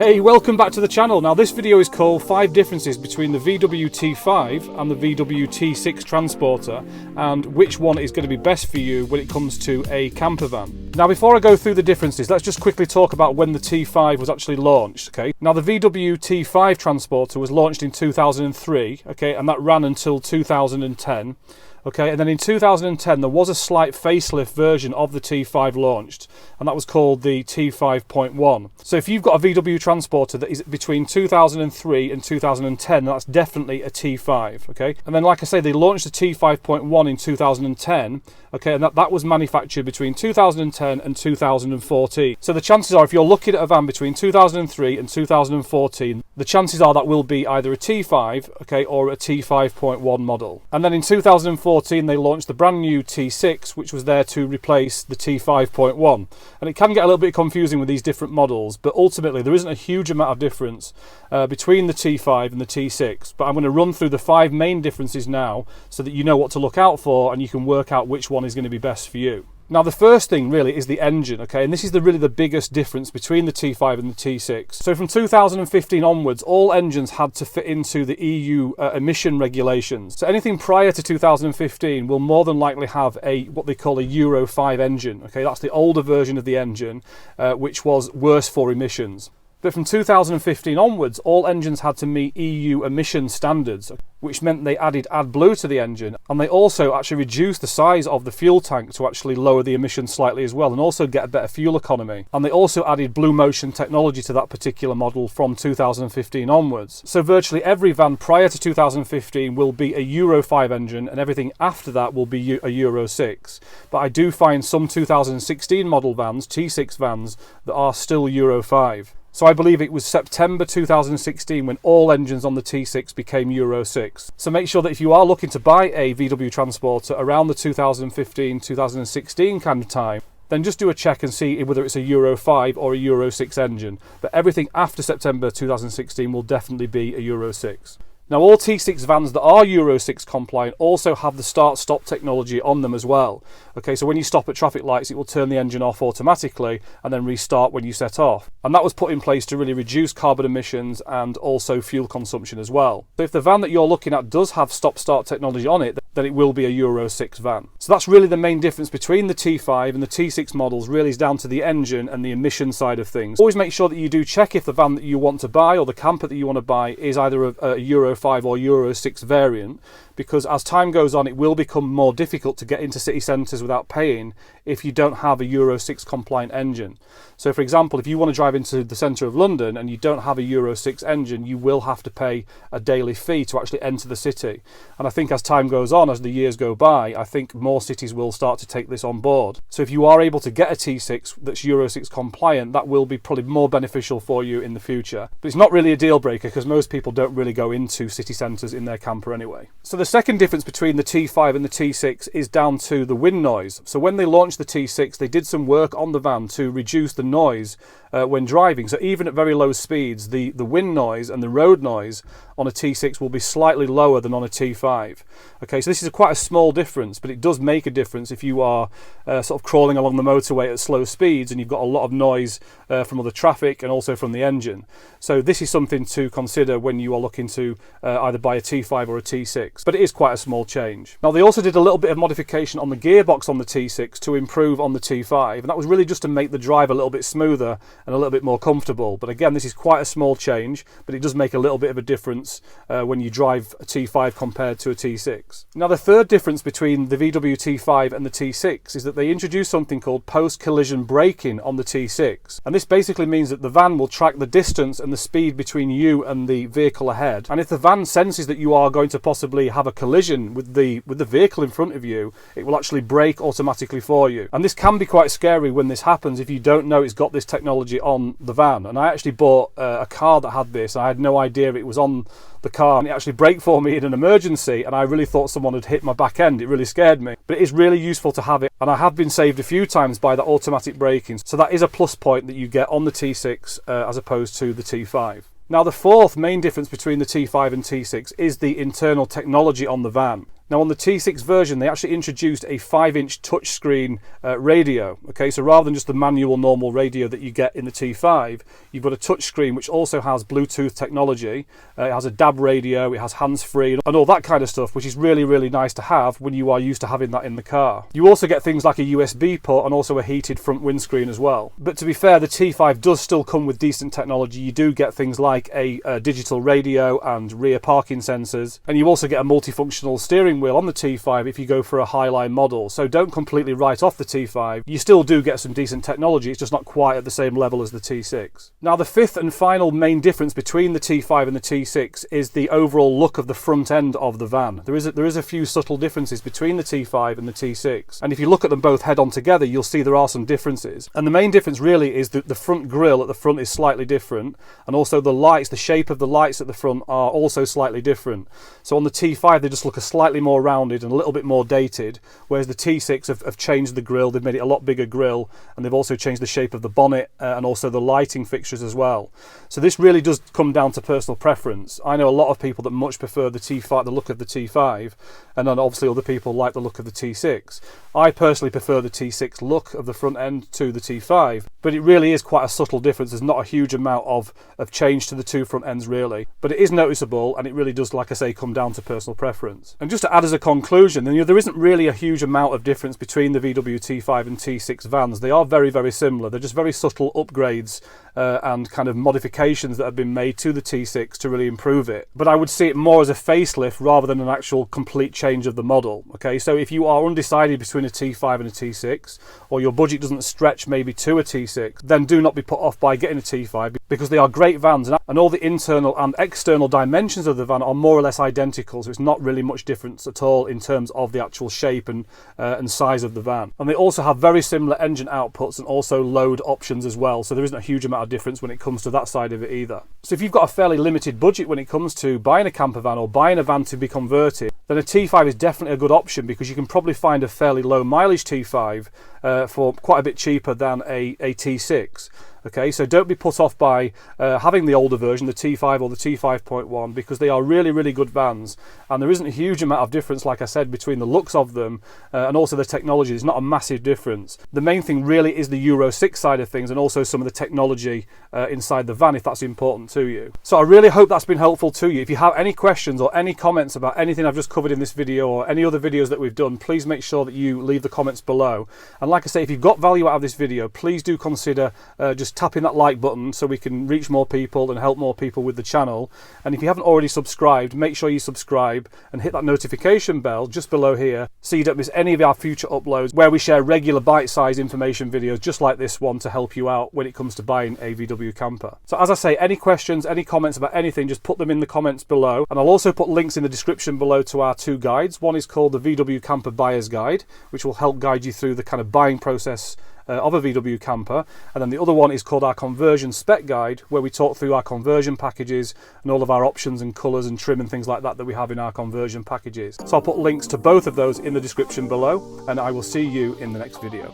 Hey, welcome back to the channel. Now this video is called 5 differences between the VW T5 and the VW T6 Transporter and which one is going to be best for you when it comes to a camper van. Now before I go through the differences, let's just quickly talk about when the T5 was actually launched, okay? Now the VW T5 Transporter was launched in 2003, okay, and that ran until 2010. Okay, and then in 2010 there was a slight facelift version of the T5 launched, and that was called the T5.1. So if you've got a VW Transporter that is between 2003 and 2010, that's definitely a T5, okay? And then like I say, they launched the T5.1 in 2010, okay, and that was manufactured between 2010 and 2014. So the chances are, if you're looking at a van between 2003 and 2014, the chances are that will be either a T5, okay, or a T5.1 model. And then in 2014 they launched the brand new T6, which was there to replace the T5.1. And it can get a little bit confusing with these different models, but ultimately there isn't a huge amount of difference between the T5 and the T6. But I'm going to run through the 5 main differences now so that you know what to look out for and you can work out which one is going to be best for you. Now the first thing really is the engine, okay, and this is really the biggest difference between the T5 and the T6. So from 2015 onwards, all engines had to fit into the EU emission regulations. So anything prior to 2015 will more than likely have what they call a Euro 5 engine, okay, that's the older version of the engine, which was worse for emissions. But from 2015 onwards, all engines had to meet EU emission standards, which meant they added AdBlue to the engine, and they also actually reduced the size of the fuel tank to actually lower the emissions slightly as well, and also get a better fuel economy. And they also added Blue Motion technology to that particular model from 2015 onwards. So virtually every van prior to 2015 will be a Euro 5 engine, and everything after that will be a Euro 6. But I do find some 2016 model vans, T6 vans, that are still Euro 5. So I believe it was September 2016 when all engines on the T6 became Euro 6. So make sure that if you are looking to buy a VW Transporter around the 2015-2016 kind of time, then just do a check and see whether it's a Euro 5 or a Euro 6 engine. But everything after September 2016 will definitely be a Euro 6. Now all T6 vans that are Euro 6 compliant also have the start-stop technology on them as well. Okay, so when you stop at traffic lights, it will turn the engine off automatically and then restart when you set off. And that was put in place to really reduce carbon emissions and also fuel consumption as well. So if the van that you're looking at does have stop-start technology on it, then it will be a Euro 6 van. So that's really the main difference between the T5 and the T6 models, really is down to the engine and the emission side of things. Always make sure that you do check if the van that you want to buy or the camper that you want to buy is either a Euro 5 or Euro 6 variant, because as time goes on it will become more difficult to get into city centres without paying if you don't have a Euro 6 compliant engine. So for example, if you want to drive into the centre of London and you don't have a Euro 6 engine, you will have to pay a daily fee to actually enter the city. And I think as time goes on, as the years go by, I think more cities will start to take this on board. So if you are able to get a T6 that's Euro 6 compliant, that will be probably more beneficial for you in the future. But it's not really a deal breaker because most people don't really go into city centres in their camper anyway. So the second difference between the T5 and the T6 is down to the wind noise. So when they launched the T6, they did some work on the van to reduce the noise when driving. So even at very low speeds, the wind noise and the road noise on a T6 will be slightly lower than on a T5. Okay, so this is quite a small difference, but it does make a difference if you are sort of crawling along the motorway at slow speeds and you've got a lot of noise from other traffic and also from the engine. So this is something to consider when you are looking to either buy a T5 or a T6, but it is quite a small change. Now they also did a little bit of modification on the gearbox on the T6 to improve on the T5, and that was really just to make the drive a little bit smoother and a little bit more comfortable. But again, this is quite a small change, but it does make a little bit of a difference when you drive a T5 compared to a T6. Now the third difference between the VW T5 and the T6 is that they introduced something called post-collision braking on the T6, and this basically means that the van will track the distance and the speed between you and the vehicle ahead, and if the van senses that you are going to possibly have a collision with the vehicle in front of you, it will actually brake automatically for you. And this can be quite scary when this happens if you don't know it's got this technology on the van. And I actually bought a car that had this, and I had no idea it was on the car, and it actually braked for me in an emergency, and I really thought someone had hit my back end. It really scared me, but it is really useful to have it, and I have been saved a few times by that automatic braking, so that is a plus point that you get on the T6 as opposed to the T5. Now the fourth main difference between the T5 and T6 is the internal technology on the van. Now on the T6 version, they actually introduced a 5-inch touchscreen radio. Okay, so rather than just the manual normal radio that you get in the T5, you've got a touchscreen which also has Bluetooth technology. It has a DAB radio, it has hands-free and all that kind of stuff, which is really, really nice to have when you are used to having that in the car. You also get things like a USB port and also a heated front windscreen as well. But to be fair, the T5 does still come with decent technology. You do get things like a digital radio and rear parking sensors, and you also get a multifunctional steering wheel on the T5 if you go for a Highline model. So don't completely write off the T5. You still do get some decent technology, it's just not quite at the same level as the T6. Now the fifth and final main difference between the T5 and the T6 is the overall look of the front end of the van. There is a few subtle differences between the T5 and the T6, and if you look at them both head on together, you'll see there are some differences. And the main difference really is that the front grille at the front is slightly different, and also the lights, the shape of the lights at the front are also slightly different. So on the T5 they just look a slightly more rounded and a little bit more dated, whereas the T6 have changed the grille, they've made it a lot bigger grille, and they've also changed the shape of the bonnet and also the lighting fixtures as well. So this really does come down to personal preference. I know a lot of people that much prefer the T5, the look of the T5, and then obviously other people like the look of the T6. I personally prefer the T6 look of the front end to the T5, but it really is quite a subtle difference. There's not a huge amount of change to the two front ends really, but it is noticeable, and it really does, like I say, come down to personal preference. And just to add as a conclusion, then, there isn't really a huge amount of difference between the VW T5 and T6 vans. They are very, very similar. They're just very subtle upgrades and kind of modifications that have been made to the T6 to really improve it. But I would see it more as a facelift rather than an actual complete change of the model. Okay, so if you are undecided between a T5 and a T6, or your budget doesn't stretch maybe to a T6, then do not be put off by getting a T5, because they are great vans, and all the internal and external dimensions of the van are more or less identical, so it's not really much difference at all in terms of the actual shape and size of the van. And they also have very similar engine outputs and also load options as well, so there isn't a huge amount of difference when it comes to that side of it either. So if you've got a fairly limited budget when it comes to buying a camper van or buying a van to be converted, then a T5 is definitely a good option, because you can probably find a fairly low mileage T5 for quite a bit cheaper than a T6. Okay, so don't be put off by having the older version, the T5 or the T5.1, because they are really, really good vans, and there isn't a huge amount of difference, like I said, between the looks of them and also the technology. There's not a massive difference. The main thing really is the Euro 6 side of things, and also some of the technology inside the van, if that's important to you. So I really hope that's been helpful to you. If you have any questions or any comments about anything I've just covered in this video or any other videos that we've done, please make sure that you leave the comments below. And like I say, if you've got value out of this video, please do consider just tapping that like button so we can reach more people and help more people with the channel. And if you haven't already subscribed, make sure you subscribe and hit that notification bell just below here so you don't miss any of our future uploads, where we share regular bite-sized information videos just like this one to help you out when it comes to buying a VW camper. So as I say, any questions, any comments about anything, just put them in the comments below, and I'll also put links in the description below to our two guides. One is called the VW Camper Buyer's Guide, which will help guide you through the kind of buying process of a VW camper, and then the other one is called our Conversion Spec Guide, where we talk through our conversion packages and all of our options and colours and trim and things like that that we have in our conversion packages. So I'll put links to both of those in the description below, and I will see you in the next video.